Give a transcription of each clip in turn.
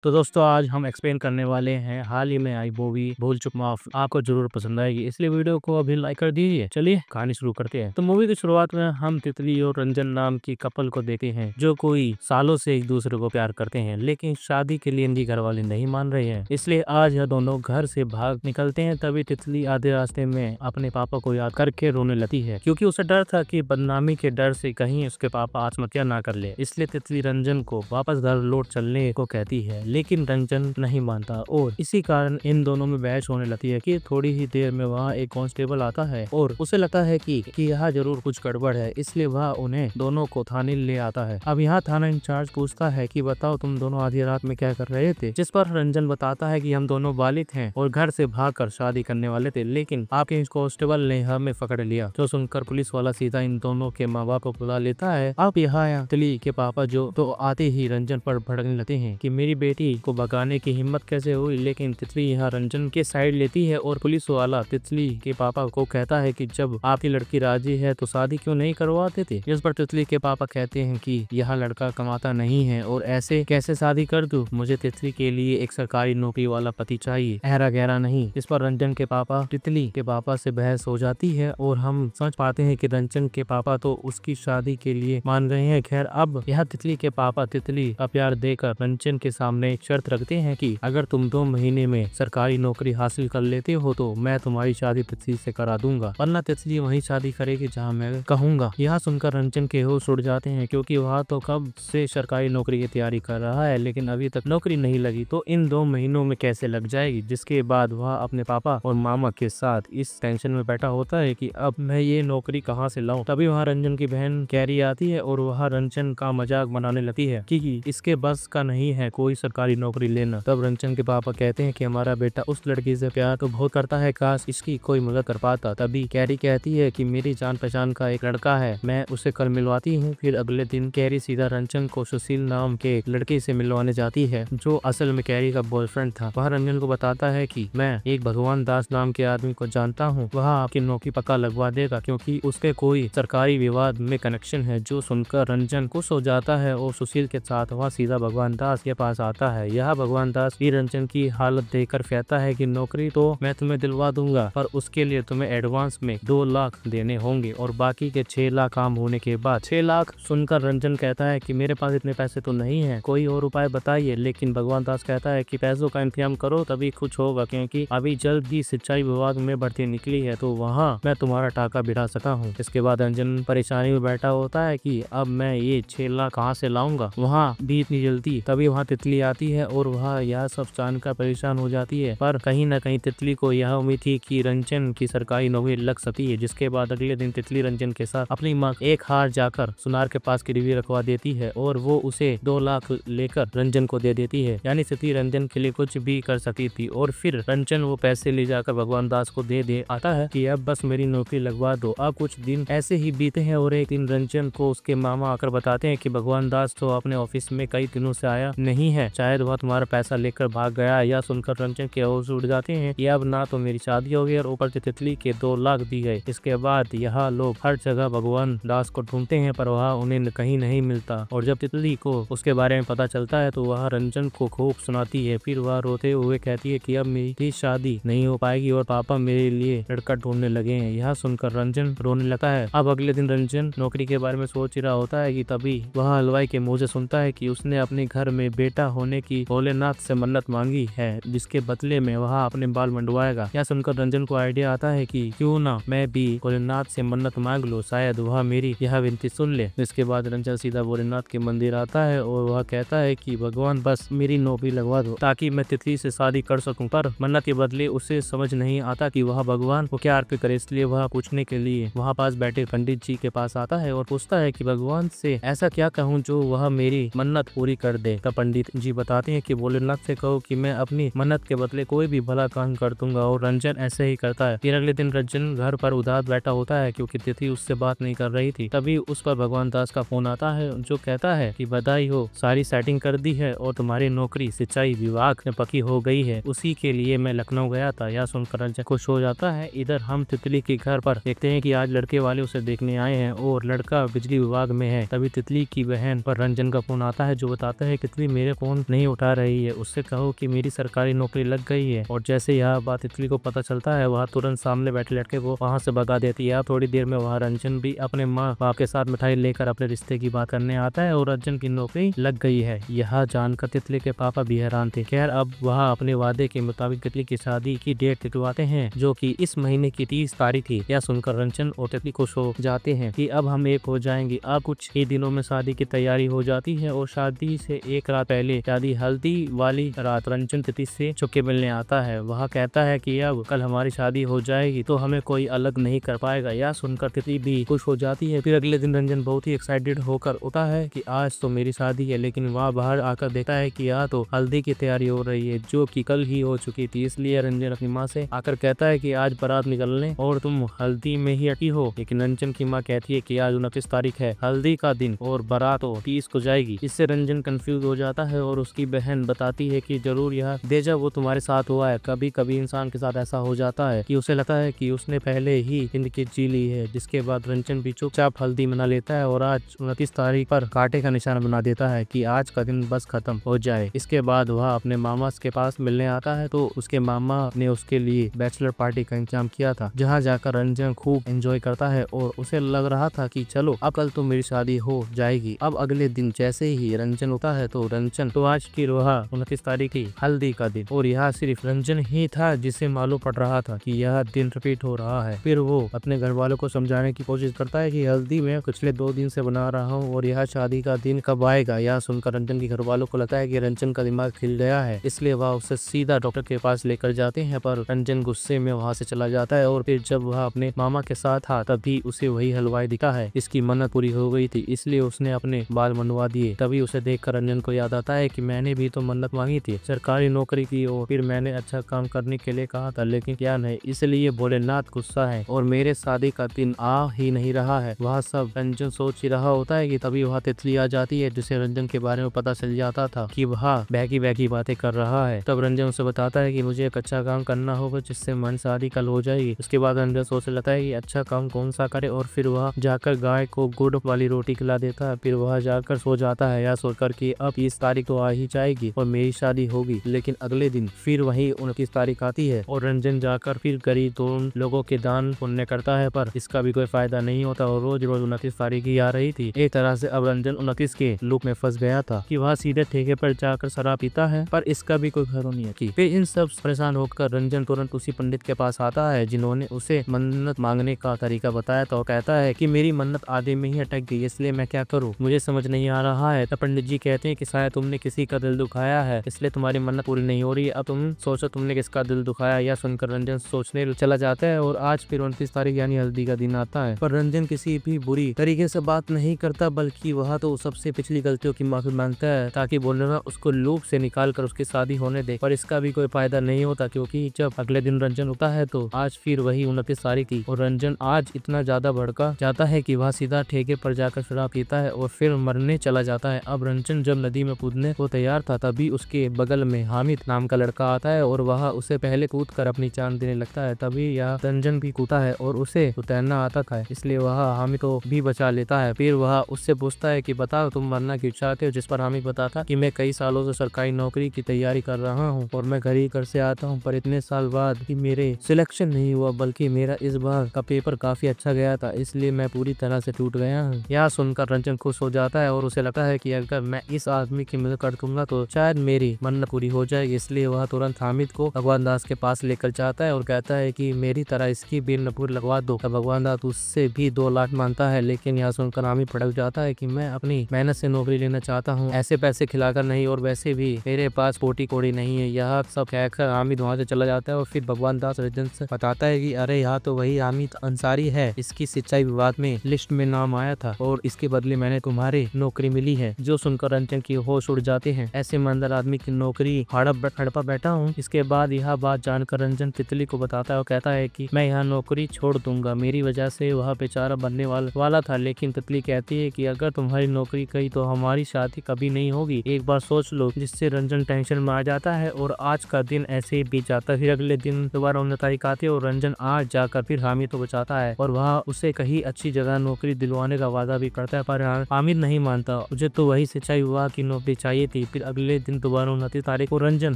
तो दोस्तों आज हम एक्सप्लेन करने वाले हैं हाल ही में आई मूवी भूल चूक माफ। आपको जरूर पसंद आएगी, इसलिए वीडियो को अभी लाइक कर दीजिए। चलिए कहानी शुरू करते हैं। तो मूवी की शुरुआत में हम तितली और रंजन नाम की कपल को देखते हैं जो कोई सालों से एक दूसरे को प्यार करते हैं, लेकिन शादी के लिए इनकी घर वाले नहीं मान रहे हैं। इसलिए आज यह दोनों घर से भाग निकलते हैं। तभी तितली आधे रास्ते में अपने पापा को याद करके रोने लगती है, क्योंकि उसे डर था कि बदनामी के डर से कहीं उसके पापा आत्महत्या ना कर ले। इसलिए तितली रंजन को वापस घर लौट चलने को कहती है, लेकिन रंजन नहीं मानता और इसी कारण इन दोनों में बहस होने लगती है कि थोड़ी ही देर में वहाँ एक कांस्टेबल आता है और उसे लगता है कि यहाँ जरूर कुछ गड़बड़ है, इसलिए वह उन्हें दोनों को थाने ले आता है। अब यहाँ थाना इंचार्ज पूछता है कि बताओ तुम दोनों आधी रात में क्या कर रहे थे, जिस पर रंजन बताता है कि हम दोनों बालिग हैं और घर से भागकर शादी करने वाले थे, लेकिन आपके कांस्टेबल ने हमें पकड़ लिया। जो सुनकर पुलिस वाला सीधा इन दोनों के माँ बाप को बुला लेता है। अब यहाँ तितली के पापा जो तो आते ही रंजन पर भड़कने लगते हैं कि मेरी बेटी को भगाने की हिम्मत कैसे हुई, लेकिन तितली यहाँ रंजन के साइड लेती है और पुलिस वाला तितली के पापा को कहता है कि जब आपकी लड़की राजी है तो शादी क्यों नहीं करवाते थे। इस पर तितली के पापा कहते हैं कि यह लड़का कमाता नहीं है और ऐसे कैसे शादी कर दूं, मुझे तितली के लिए एक सरकारी नौकरी वाला पति चाहिए, ऐरा गहरा नहीं। इस पर रंजन के पापा तितली के पापा से बहस हो जाती है और हम समझ पाते हैं कि रंजन के पापा तो उसकी शादी के लिए मान रहे हैं। खैर अब यह तितली के पापा तितली का प्यार देकर रंजन के सामने एक शर्त रखते हैं कि अगर तुम 2 महीने में सरकारी नौकरी हासिल कर लेते हो तो मैं तुम्हारी शादी तितली से करा दूंगा, वरना तितली वही शादी करेगी जहाँ मैं कहूँगा। यह सुनकर रंजन के होश उड़ जाते हैं, क्योंकि वह तो कब से सरकारी नौकरी की तैयारी कर रहा है, लेकिन अभी तक नौकरी नहीं लगी तो इन 2 महीनों में कैसे लग जाएगी। जिसके बाद वह अपने पापा और मामा के साथ इस टेंशन में बैठा होता है कि अब मैं ये नौकरी कहाँ से लाऊं। तभी वहाँ रंजन की बहन कैरी आती है और वह रंजन का मजाक बनाने लगती है कि इसके बस का नहीं है कोई सरकारी नौकरी लेना। तब रंजन के पापा कहते हैं कि हमारा बेटा उस लड़की से प्यार तो बहुत करता है, काश इसकी कोई मदद कर पाता। तभी कैरी कहती है कि मेरी जान पहचान का एक लड़का है, मैं उसे कल मिलवाती हूँ। फिर अगले दिन कैरी सीधा रंजन को सुशील नाम के एक लड़के से मिलवाने जाती है, जो असल में कैरी का बॉयफ्रेंड था। वह रंजन को बताता है कि मैं एक भगवान दास नाम के आदमी को जानता हूँ, वह आपकी नौकरी पक्का लगवा देगा, क्योंकि उसके कोई सरकारी विवाद में कनेक्शन है। जो सुनकर रंजन खुश हो जाता है और सुशील के साथ वह सीधा भगवान दास के पास आता है। यह भगवान दास भी रंजन की हालत देखकर कहता है कि नौकरी तो मैं तुम्हें दिलवा दूंगा, पर उसके लिए तुम्हें एडवांस में 2 लाख देने होंगे और बाकी के 6 लाख काम होने के बाद। 6 लाख सुनकर रंजन कहता है कि मेरे पास इतने पैसे तो नहीं है, कोई और उपाय बताइए। लेकिन भगवान दास कहता है कि पैसों का इंतजाम करो तभी कुछ होगा, क्योंकि अभी जल्द ही सिंचाई विभाग में भर्ती निकली है तो वहाँ मैं तुम्हारा टाका बिठा सका हूँ। इसके बाद रंजन परेशानी में बैठा होता है कि अब मैं ये 6 लाख कहाँ से लाऊंगा, वहाँ भी इतनी जल्दी। तभी वहाँ तितली आती है और वह यह सब जानकर परेशान हो जाती है, पर कहीं न कहीं तितली को यह उम्मीद थी कि रंजन की सरकारी नौकरी लग सकती है। जिसके बाद अगले दिन तितली रंजन के साथ अपनी माँ एक हार जाकर सुनार के पास गिरवी रखवा देती है और वो उसे 2 लाख लेकर रंजन को दे देती है। यानी तितली रंजन के लिए कुछ भी कर सकती थी और फिर रंजन वो पैसे ले जाकर भगवान दास को दे आता है कि अब बस मेरी नौकरी लगवा दो। अब कुछ दिन ऐसे ही बीते हैं और एक दिन रंजन को उसके मामा आकर बताते हैं कि भगवान दास तो अपने ऑफिस में कई दिनों से आया नहीं है, शायद वह तुम्हारा पैसा लेकर भाग गया। या सुनकर रंजन के होश उड़ जाते हैं कि अब ना तो मेरी शादी हो गई और ऊपर से तितली के 2 लाख दी गए। इसके बाद यहाँ लोग हर जगह भगवान दास को ढूंढते हैं, पर वह उन्हें कहीं नहीं मिलता। और जब तितली को उसके बारे में पता चलता है तो वह रंजन को खूब सुनाती है। फिर वह रोते हुए कहती है कि अब मेरी शादी नहीं हो पाएगी और पापा मेरे लिए लड़का ढूंढने लगे हैं। यह सुनकर रंजन रोने लगता है। अब अगले दिन रंजन नौकरी के बारे में सोच ही रहा होता है कि तभी वह हलवाई के मुंह से सुनता है कि उसने अपने घर में बेटा होने की भोलेनाथ से मन्नत मांगी है, जिसके बदले में वह अपने बाल मंडवाएगा। यह सुनकर रंजन को आइडिया आता है कि क्यों ना मैं भी भोलेनाथ से मन्नत मांग लूं, शायद वह मेरी यह विनती सुन ले। इसके बाद रंजन सीधा भोलेनाथ के मंदिर आता है और वह कहता है कि भगवान बस मेरी नौकरी लगवा दो ताकि मैं तितली से शादी कर सकूं। पर मन्नत के बदले उसे समझ नहीं आता कि वह भगवान को क्या अर्पित करे, इसलिए वह पूछने के लिए वहाँ पास बैठे पंडित जी के पास आता है और पूछता है कि भगवान से ऐसा क्या कहूँ जो वह मेरी मन्नत पूरी कर दे। तब पंडित जी बताते हैं कि भोलेनाथ से कहो कि मैं अपनी मन्नत के बदले कोई भी भला काम कर दूंगा और रंजन ऐसे ही करता है। फिर अगले दिन रंजन घर पर उदास बैठा होता है क्योंकि तिथि उससे बात नहीं कर रही थी। तभी उस पर भगवान दास का फोन आता है जो कहता है कि बधाई हो, सारी सेटिंग कर दी है और तुम्हारी नौकरी सिंचाई विभाग में पक्की हो गई है, उसी के लिए मैं लखनऊ गया था। यह सुनकर रंजन खुश हो जाता है। इधर हम तितली के घर पर देखते हैं कि आज लड़के वाले उसे देखने आए हैं और लड़का बिजली विभाग में है। तभी तितली की बहन पर रंजन का फोन आता है जो बताता है तितली मेरे फोन नहीं उठा रही है, उससे कहो कि मेरी सरकारी नौकरी लग गई है। और जैसे यह बात तितली को पता चलता है, वह तुरंत सामने बैठे लड़के को वहाँ से भगा देती है। थोड़ी देर में वहाँ रंजन भी अपने माँ बाप के साथ मिठाई लेकर अपने रिश्ते की बात करने आता है और रंजन की नौकरी लग गई है। यह जानकर तितली के पापा भी हैरान थे। खैर अब वह अपने वादे के मुताबिक तितली की शादी की डेट निकलवाते हैं, जो कि इस महीने की 30 तारीख थी। यह सुनकर रंजन और तितली खुश हो जाते हैं कि अब हम एक हो जाएंगे। अब कुछ ही दिनों में शादी की तैयारी हो जाती है और शादी से एक रात पहले शादी हल्दी वाली रात रंजन तितली से छुपके मिलने आता है। वह कहता है कि अब कल हमारी शादी हो जाएगी तो हमें कोई अलग नहीं कर पाएगा। यह सुनकर तितली भी खुश हो जाती है। फिर अगले दिन रंजन बहुत ही एक्साइटेड होकर उठा है कि आज तो मेरी शादी है, लेकिन वह बाहर आकर देखता है कि यहाँ तो हल्दी की तैयारी हो रही है, जो कि कल ही हो चुकी थी। इसलिए रंजन अपनी माँ से आकर कहता है कि आज बारात निकलने और तुम हल्दी में ही अटी हो। लेकिन रंजन की माँ कहती है कि आज 29 तारीख है, हल्दी का दिन, और बारात तो 30 को जाएगी। इससे रंजन कंफ्यूज हो जाता है और उसकी बहन बताती है कि जरूर यह डेजा वो तुम्हारे साथ हुआ है। कभी कभी इंसान के साथ ऐसा हो जाता है कि उसे लगता है कि उसने पहले ही जिंदगी जी ली है। जिसके बाद रंजन भी चुपचाप हल्दी मना लेता है और आज 29 तारीख पर कांटे का निशान बना देता है कि आज का दिन बस खत्म हो जाए। इसके बाद वह अपने मामा के पास मिलने आता है तो उसके मामा ने उसके लिए बैचलर पार्टी का इंतजाम किया था, जहाँ जाकर रंजन खूब एंजॉय करता है और उसे लग रहा था कि चलो अब कल तो मेरी शादी हो जाएगी। अब अगले दिन जैसे ही रंजन होता है तो रंजन तो आज की रोहा 29 तारीख की हल्दी का दिन, और यह सिर्फ रंजन ही था जिसे मालूम पड़ रहा था कि यह दिन रिपीट हो रहा है। फिर वो अपने घर वालों को समझाने की कोशिश करता है कि हल्दी में पिछले 2 दिन से बना रहा हूँ और यह शादी का दिन कब आएगा। यह सुनकर रंजन के घर वालों को लगता है कि रंजन का दिमाग खिल गया है, इसलिए वह उसे सीधा डॉक्टर के पास लेकर जाते हैं। पर रंजन गुस्से में वहाँ से चला जाता है और फिर जब वह अपने मामा के साथ था तभी उसे वही हलवाई दिखा है। इसकी मन्नत पूरी हो गई थी, इसलिए उसने अपने बाल मनवा दिए। तभी उसे देखकर रंजन को याद आता है कि मैंने भी तो मन्नत मांगी थी सरकारी नौकरी की, और फिर मैंने अच्छा काम करने के लिए कहा था, लेकिन क्या नहीं, इसलिए भोलेनाथ गुस्सा है और मेरे शादी का दिन आ ही नहीं रहा है। वह सब रंजन सोच ही रहा होता है कि तभी वह तितली आ जाती है, जिसे रंजन के बारे में पता चल जाता था कि वह बहकी बहकी बातें कर रहा है। तब रंजन उसे बताता है कि मुझे एक अच्छा काम करना होगा जिससे मन शादी कल हो जाएगी। उसके बाद रंजन सोचने लगता है कि अच्छा काम कौन सा करे, और फिर वह जाकर गाय को गुड़ वाली रोटी खिला देता है। फिर वह जाकर सो जाता है, यह सोचकर कि अब 30 तारीख तो आ ही जाएगी और मेरी शादी होगी। लेकिन अगले दिन फिर वही 29 तारीख आती है और रंजन जाकर फिर गरीब दोनों लोगों के दान पुण्य करता है, पर इसका भी कोई फायदा नहीं होता और रोज रोज 29 तारीख ही आ रही थी। एक तरह से अब रंजन 29 के लूप में फंस गया था कि वह सीधे ठेके पर जाकर शराब पीता है, पर इसका भी कोई खैर नहीं है। फिर इन सब परेशान होकर रंजन तुरंत उसी पंडित के पास आता है जिन्होंने उसे मन्नत मांगने का तरीका बताया था, और कहता है कि मेरी मन्नत आधे में ही अटक गई, इसलिए मैं क्या करूँ, मुझे समझ नहीं आ रहा है। तब पंडित जी कहते हैं कि शायद तुमने किसी का दिल दुखाया है, इसलिए तुम्हारी मन्नत पूरी नहीं हो रही है। अब तुम सोचो तुमने किसका दिल दुखाया। यह सुनकर रंजन सोचने चला जाता है और आज फिर 29 तारीख यानी हल्दी का दिन आता है, पर रंजन किसी भी बुरी तरीके से बात नहीं करता, बल्कि वह तो सबसे पिछली गलतियों की माफी मांगता है ताकि भोलेनाथ उसको लूप से निकाल कर उसकी शादी होने दे। पर इसका भी कोई फायदा नहीं होता, क्योंकि जब अगले दिन रंजन उठता है तो आज फिर वही 29 तारीख थी और रंजन आज इतना ज्यादा भड़का जाता है कि वह सीधा ठेके पर जाकर शराब पीता है और फिर मरने चला जाता है। अब रंजन जब नदी में कूदने को तैयार था तभी उसके बगल में हामिद नाम का लड़का आता है और वह उसे पहले कूद कर अपनी जान देने लगता है। तभी यह रंजन भी कूदा है और उसे तो तैरना आता था, इसलिए वह हामिद को भी बचा लेता है। फिर वह उससे पूछता है कि बताओ तुम मरना क्यों चाहते हो, जिस पर हामिद बताता कि मैं कई सालों से सरकारी नौकरी की तैयारी कर रहा हूँ और मैं घर से आता हूँ, पर इतने साल बाद कि मेरे सिलेक्शन नहीं हुआ, बल्कि मेरा इस बार का पेपर काफी अच्छा गया था, इसलिए मैं पूरी तरह से टूट गया हूँ। यह सुनकर रंजन खुश हो जाता है और उसे लगता है कि अगर मैं इस आदमी की मदद कर दूंगा तो शायद मेरी मन्नत पूरी हो जाएगी। इसलिए वह तुरंत हामिद को भगवान दास के पास लेकर जाता है और कहता है कि मेरी तरह इसकी भी नपूर लगवा दो। तब भगवान दास उससे भी 2 लाख मांगता है, लेकिन यह सुनकर हामिद भड़क जाता है कि मैं अपनी मेहनत से नौकरी लेना चाहता हूँ, ऐसे पैसे खिलाकर नहीं, और वैसे भी मेरे पास पोटी कोड़ी नहीं है। यह सब कहकर हामिद वहाँ से चला जाता है और फिर भगवान दास रंजन से बताता है कि अरे यहाँ तो वही हामिद अंसारी है, इसकी सिंचाई विभाग में लिस्ट में नाम आया था और इसके बदले मैंने तुम्हारी नौकरी मिली है। जो सुनकर रंजन की होश उड़ जाते हैं, ऐसे ईमानदार आदमी की नौकरी हड़पा बैठा हूँ। इसके बाद यह बात जानकर रंजन तितली को बताता है और कहता है कि मैं यहाँ नौकरी छोड़ दूंगा, मेरी वजह से वह बेचारा बनने वाला था। लेकिन तितली कहती है कि अगर तुम्हारी नौकरी गई तो हमारी शादी कभी नहीं होगी, एक बार सोच लो। जिससे रंजन टेंशन में आ जाता है और आज का दिन ऐसे ही बीत जाता है। फिर अगले दिन दोबारा 19 तारीख आती है और रंजन आज जाकर फिर हामिद को बचाता है और वह उसे कहीं अच्छी जगह नौकरी दिलवाने का वादा भी करता है, पर हामिद नहीं मानता। मुझे तो वही सिंचाई विभाग की नौकरी चाहिए थी, थी। फिर अगले दिन दोबारा 29 तारीख को रंजन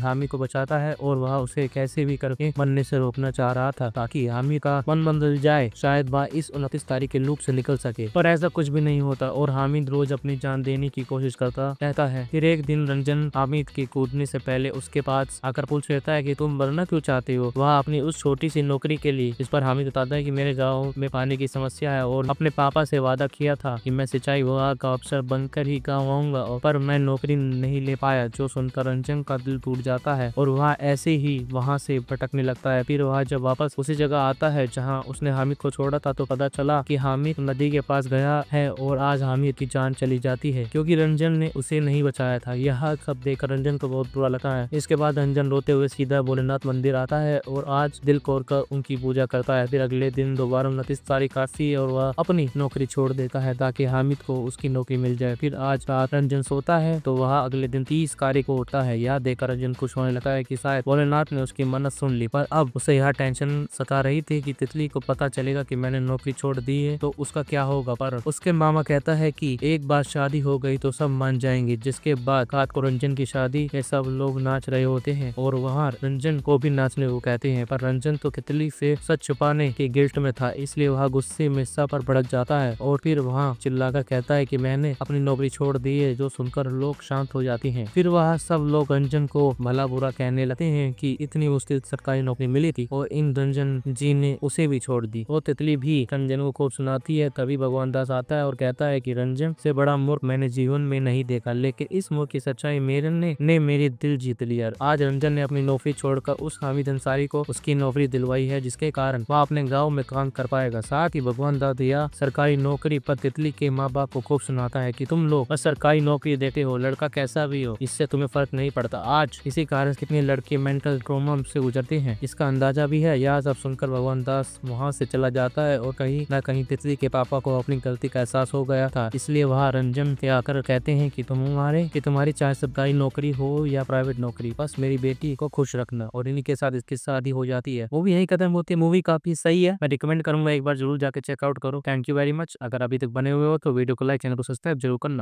हामिद को बचाता है और वह उसे कैसे भी करके मरने से रोकना चाह रहा था ताकि हामिद का मन बदल जाए, शायद वह इस 29 तारीख के लूप से निकल सके। पर ऐसा कुछ भी नहीं होता और हामिद रोज अपनी जान देने की कोशिश करता रहता है। फिर एक दिन रंजन हामिद के कूदने से पहले उसके पास आकर पूछ लेता है कि तुम मरना क्यों चाहते हो, वह अपनी उस छोटी सी नौकरी के लिए। इस पर हामिद बताता है कि मेरे गाँव में पानी की समस्या है और अपने पापा से वादा किया था कि मैं सिंचाई विभाग का अफसर बनकर ही गाँव आऊंगा, पर मैं नौकरी नहीं ले पाया। जो सुनकर रंजन का दिल टूट जाता है और वह ऐसे ही वहाँ से भटकने लगता है। फिर वह जब वापस उसी जगह आता है जहाँ उसने हामिद को छोड़ा था तो पता चला कि हामिद नदी के पास गया है और आज हामिद की जान चली जाती है क्योंकि रंजन ने उसे नहीं बचाया था। यह सब देखकर रंजन को बहुत बुरा लगता है। इसके बाद रंजन रोते हुए सीधा भोलेनाथ मंदिर आता है और आज दिल खोल कर उनकी पूजा करता है। फिर अगले दिन दोबारा 29 तारीख आती है और वह अपनी नौकरी छोड़ देता है ताकि हामिद को उसकी नौकरी मिल जाए। फिर आज रात रंजन सोता है तो वह अगले दिन 30 तारीख को उठता है। यह देखकर रंजन खुश होने लगता है कि शायद भोलेनाथ ने उसकी मन्नत सुन ली, पर अब उसे यह टेंशन सता रही थी कि तितली को पता चलेगा कि मैंने नौकरी छोड़ दी है तो उसका क्या होगा। पर उसके मामा कहता है कि एक बार शादी हो गई तो सब मान जाएंगे। जिसके बाद रात को रंजन की शादी में सब लोग नाच रहे होते हैं और वहाँ रंजन को भी नाचने को कहते हैं, पर रंजन तो तितली से सच छुपाने के गिल्ट में था, इसलिए वह गुस्से में सब पर भड़क जाता है और फिर वहाँ चिल्लाकर कहता है कि मैंने अपनी नौकरी छोड़ दी है, जो सुनकर लोग शांत हो जाते हैं। फिर वह सब लोग रंजन को भला बुरा कहने लगते हैं कि इतनी मुश्किल सरकारी नौकरी मिली थी और इन रंजन जी ने उसे भी छोड़ दी। और तितली भी रंजन को खूब सुनाती है। तभी भगवान दास आता है और कहता है कि रंजन से बड़ा मूर्ख मैंने जीवन में नहीं देखा, लेकिन इस मूर्ख की सच्चाई ने मेरे दिल जीत लिया। आज रंजन ने अपनी नौकरी छोड़कर उस हामिद अंसारी को उसकी नौकरी दिलवाई है, जिसके कारण वह अपने गाँव में काम कर पाएगा। साथ ही भगवान दास यह सरकारी नौकरी पर तितली के माँ बाप को खूब सुनाता है कि तुम लोग बस सरकारी नौकरी देते हो, लड़का कैसा भी हो इससे तुम्हें फर्क नहीं पड़ता। आज इसी कारण कितने लड़के मेंटल ट्रॉमा से गुजरते हैं इसका अंदाजा भी है। यह सब सुनकर भगवान दास वहाँ से चला जाता है और कहीं न कहीं तितली के पापा को अपनी गलती का एहसास हो गया था, इसलिए वह रंजन से आकर कहते हैं कि तुम्हारी चाहे सरकारी नौकरी हो या प्राइवेट नौकरी, बस मेरी बेटी को खुश रखना। और इन्हीं के साथ इसकी शादी हो जाती है। मूवी यही खत्म होती है। मूवी काफी सही है, मैं रिकमेंड करूंगा एक बार जरूर जाके चेकआउट करो। Thank you very much. अगर अभी तक बने हुए हो तो वीडियो को लाइक, चैनल को सब्सक्राइब जरूर करना।